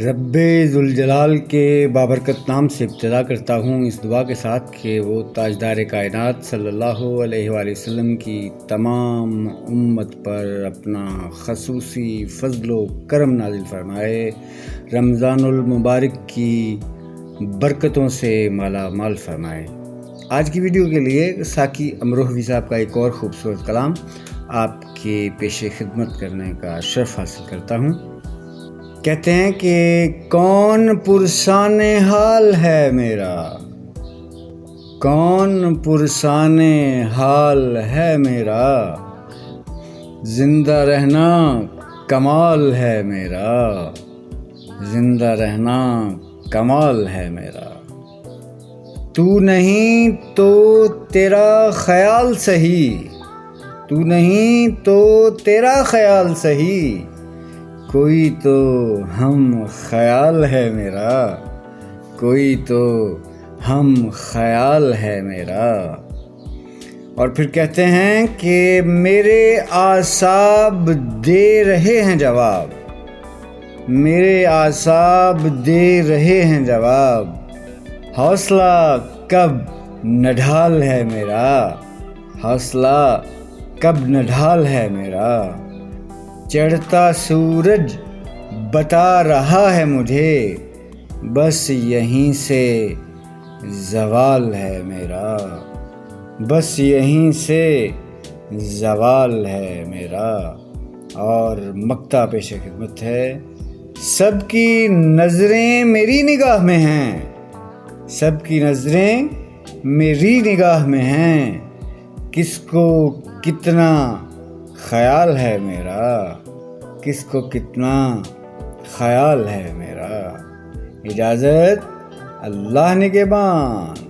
رب ذوالجلال کے بابرکت نام سے ابتدا کرتا ہوں اس دعا کے ساتھ کہ وہ تاجدار کائنات صلی اللہ علیہ وآلہ وسلم کی تمام امت پر اپنا خصوصی فضل و کرم نازل فرمائے، رمضان المبارک کی برکتوں سے مالا مال فرمائے۔ آج کی ویڈیو کے لیے ساکی امروہوی صاحب کا ایک اور خوبصورت کلام آپ کے پیش خدمت کرنے کا شرف حاصل کرتا ہوں۔ کہتے ہیں کہ کون پرسان حال ہے میرا، کون پرسان حال ہے میرا، زندہ رہنا کمال ہے میرا، زندہ رہنا کمال ہے میرا۔ تو نہیں تو تیرا خیال سہی، تو نہیں تو تیرا خیال سہی، کوئی تو ہم خیال ہے میرا، کوئی تو ہم خیال ہے میرا۔ اور پھر کہتے ہیں کہ میرے اعصاب دے رہے ہیں جواب، میرے اعصاب دے رہے ہیں جواب، حوصلہ کب نڈھال ہے میرا، حوصلہ کب نڈھال ہے میرا۔ چڑھتا سورج بتا رہا ہے مجھے، بس یہیں سے زوال ہے میرا، بس یہیں سے زوال ہے میرا۔ اور مقطع پیش خدمت ہے۔ سب کی نظریں میری نگاہ میں ہیں، سب کی نظریں میری نگاہ میں ہیں، کس کو کتنا خیال ہے میرا، کس کو کتنا خیال ہے میرا۔ اجازت اللہ نگہبان۔